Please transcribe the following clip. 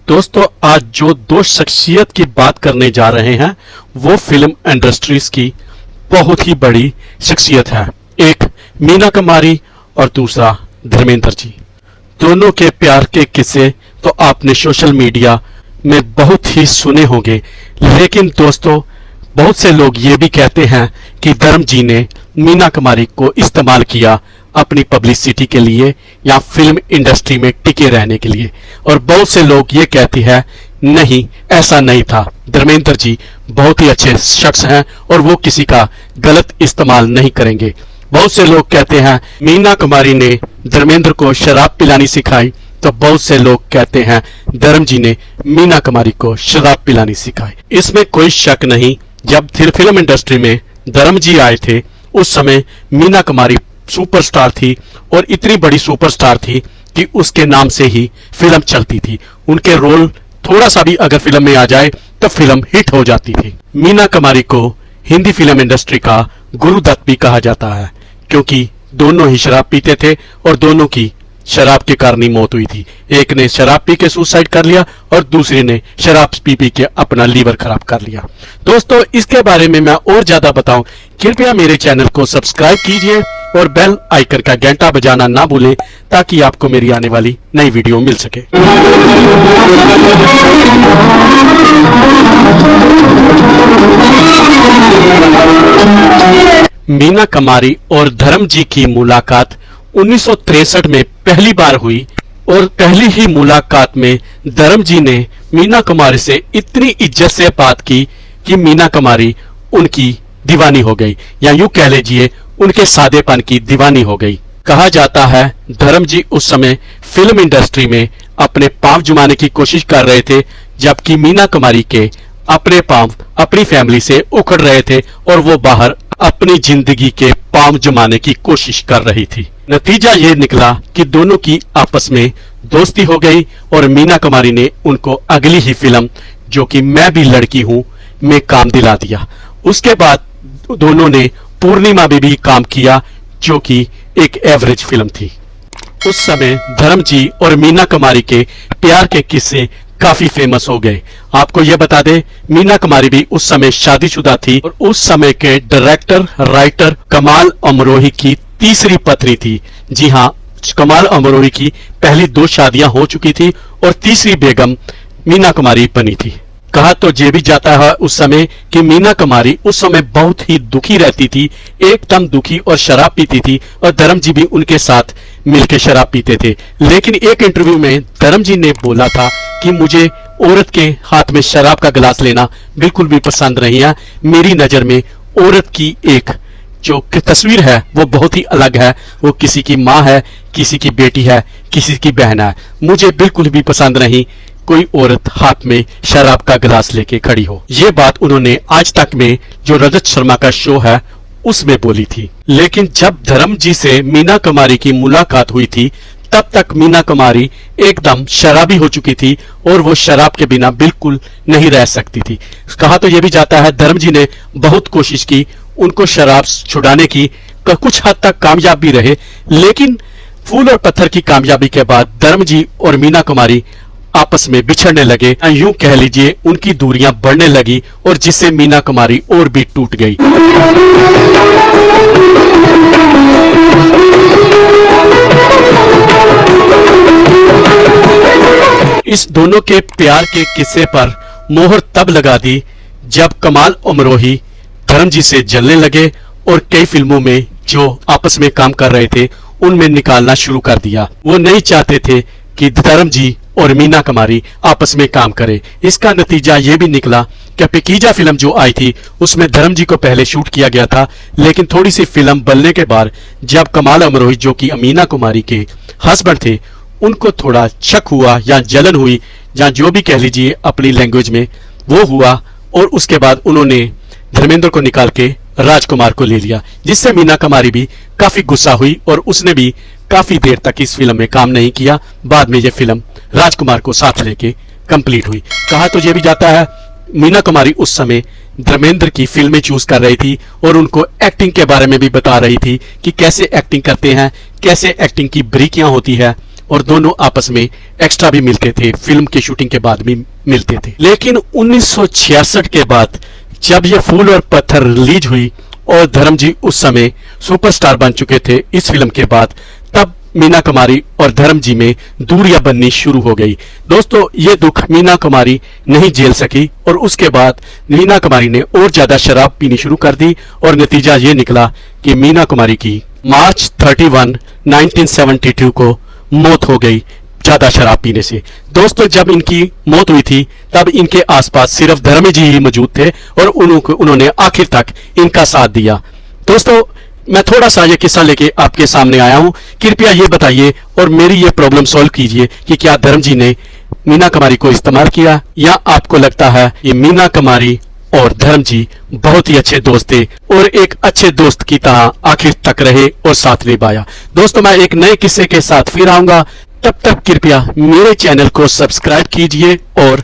दोस्तों आज जो दो शख्सियत की बात करने जा रहे हैं वो फिल्म इंडस्ट्रीज की बहुत ही बड़ी शख्सियत है। एक मीना कुमारी और दूसरा धर्मेंद्र जी। दोनों के प्यार के किस्से तो आपने सोशल मीडिया में बहुत ही सुने होंगे, लेकिन दोस्तों बहुत से लोग ये भी कहते हैं कि धर्म जी ने मीना कुमारी को इस्तेमाल किया अपनी पब्लिसिटी के लिए या फिल्म इंडस्ट्री में टिके रहने के लिए, और बहुत से लोग ये कहते हैं नहीं ऐसा नहीं था, धर्मेंद्र जी बहुत ही अच्छे शख्स हैं और वो किसी का गलत इस्तेमाल नहीं करेंगे। बहुत से लोग कहते हैं मीना कुमारी ने धर्मेंद्र को शराब पिलानी सिखाई, तो बहुत से लोग कहते हैं धर्म जी ने मीना कुमारी को शराब पिलानी सिखाई। इसमें कोई शक नहीं, जब फिल्म इंडस्ट्री में धर्म जी आए थे उस समय मीना कुमारी सुपरस्टार थी और इतनी बड़ी सुपरस्टार थी कि उसके नाम से ही फिल्म चलती थी। उनके रोल थोड़ा सा भी अगर फिल्म में आ जाए तो फिल्म हिट हो जाती थी। मीना कुमारी को हिंदी फिल्म इंडस्ट्री का गुरुदत्त भी कहा जाता है, क्योंकि दोनों ही शराब पीते थे और दोनों की शराब के कारण ही मौत हुई थी। एक ने शराब पी के सुसाइड कर लिया और दूसरे ने शराब पी पी के अपना लीवर खराब कर लिया। दोस्तों इसके बारे में मैं और ज्यादा बताऊं, कृपया मेरे चैनल को सब्सक्राइब कीजिए और बेल आइकन का घंटा बजाना ना भूलें ताकि आपको मेरी आने वाली नई वीडियो मिल सके। मीना कुमारी और धर्म जी की मुलाकात 1963 में पहली बार हुई और पहली ही मुलाकात में धर्म जी ने मीना कुमारी से इतनी इज्जत से बात की कि मीना कुमारी उनकी दीवानी हो गई, या यूं कह लीजिए उनके सादेपन की दीवानी हो गई। कहा जाता है धर्म जी उस समय फिल्म इंडस्ट्री में अपने पांव जुमाने की कोशिश कर रहे थे, जबकि मीना कुमारी के अपने पांव अपनी फैमिली से उखड़ रहे थे और वो बाहर अपनी जिंदगी के पांव जमाने की कोशिश कर रही थी। नतीजा ये निकला कि दोनों की आपस में दोस्ती हो गई और मीना कुमारी ने उनको अगली ही फिल्म जो कि मैं भी लड़की हूं में काम दिला दिया। उसके बाद दोनों ने पूर्णिमा में भी काम किया जो कि एक एवरेज फिल्म थी। उस समय धर्म जी और मीना कुमारी के प्यार के किस्से काफी फेमस हो गए। आपको यह बता दें मीना कुमारी भी उस समय शादीशुदा थी और उस समय के डायरेक्टर राइटर कमाल अमरोही की तीसरी पत्नी थी। जी हाँ, कमाल अमरोही की पहली 2 शादियां हो चुकी थी और तीसरी बेगम मीना कुमारी बनी थी। कहा तो ये भी जाता है उस समय कि मीना कुमारी उस समय बहुत ही दुखी रहती थी, एकदम दुखी और शराब पीती थी और धर्म जी भी उनके साथ मिलकर शराब पीते थे। लेकिन एक इंटरव्यू में धर्म जी ने बोला था कि मुझे औरत के हाथ में शराब का गिलास लेना बिल्कुल भी पसंद नहीं है। मेरी नजर में औरत की एक जो तस्वीर है वो बहुत ही अलग है। वो किसी की माँ है, किसी की बेटी है, किसी की बहन है। मुझे बिल्कुल भी पसंद नहीं कोई औरत हाथ में शराब का गिलास लेके खड़ी हो। ये बात उन्होंने आज तक में जो रजत शर्मा का शो है उसमें बोली थी। लेकिन जब धर्म जी से मीना कुमारी की मुलाकात हुई थी तब तक मीना कुमारी एकदम शराबी हो चुकी थी और वो शराब के बिना बिल्कुल नहीं रह सकती थी। कहा तो यह भी जाता है धर्म जी ने बहुत कोशिश की उनको शराब छुड़ाने की, कुछ हद तक कामयाब भी रहे, लेकिन फूल और पत्थर की कामयाबी के बाद धर्म जी और मीना कुमारी आपस में बिछड़ने लगे। यूं कह लीजिए उनकी दूरियां बढ़ने लगी और जिससे मीना कुमारी और भी टूट गई। इस दोनों के प्यार के किस्से पर मोहर तब लगा दी जब कमाल अमरोही धर्म जी से जलने लगे और कई फिल्मों में जो आपस में काम कर रहे थे उनमें निकालना शुरू कर दिया। वो नहीं चाहते थे कि धर्म जी और मीना कुमारी आपस में काम करे। इसका नतीजा ये भी निकला कि पकीजा फिल्म जो आई थी उसमें धर्म जी को पहले शूट किया गया था, लेकिन थोड़ी सी फिल्म बनने के बाद जब कमाल अमरोही जो कि मीना कुमारी के हस्बैंड थे उनको थोड़ा शक हुआ या जलन हुई या जो भी कह लीजिए अपनी लैंग्वेज में वो हुआ, और उसके बाद उन्होंने धर्मेंद्र को निकाल के राजकुमार को ले लिया, जिससे मीना कुमारी भी काफी गुस्सा हुई और उसने भी काफी देर तक इस फिल्म में काम नहीं किया। बाद में यह फिल्म राजकुमार को साथ लेके कंप्लीट हुई। कहा तो यह भी जाता है मीना कुमारी उस समय धर्मेंद्र की फिल्में चूज कर रही थी और उनको एक्टिंग के बारे में भी बता रही थी कि कैसे एक्टिंग करते हैं, कैसे एक्टिंग की बारीकियां होती है। और दोनों आपस में एक्स्ट्रा भी मिलते थे, फिल्म की शूटिंग के बाद भी मिलते थे। लेकिन 1966 के बाद जब ये फूल और पत्थर रिलीज हुई और धर्म जी उस समय सुपरस्टार बन चुके थे इस फिल्म के बाद, तब मीना कुमारी और धर्म जी में दूरियां बननी शुरू हो गई। दोस्तों, ये दुख मीना कुमारी नहीं झेल सकी और उसके बाद मीना कुमारी ने और ज्यादा शराब पीनी शुरू कर दी और नतीजा ये निकला कि मीना कुमारी की मार्च 31, 1972 को मौत हो गई ज्यादा शराब पीने से। दोस्तों, जब इनकी मौत हुई थी तब इनके आसपास सिर्फ धर्म जी ही मौजूद थे और उन्होंने आखिर तक इनका साथ दिया। दोस्तों, मैं थोड़ा सा ये किस्सा लेके आपके सामने आया हूं। कृपया ये बताइए और मेरी ये प्रॉब्लम सॉल्व कीजिए कि क्या धर्म जी ने मीना कुमारी को इस्तेमाल किया या आपको लगता है ये मीना कुमारी और धर्म जी बहुत ही अच्छे दोस्त थे और एक अच्छे दोस्त की तरह आखिर तक रहे और साथ निभाया। दोस्तों, मैं एक नए किस्से के साथ फिर आऊंगा, तब तक कृपया मेरे चैनल को सब्सक्राइब कीजिए और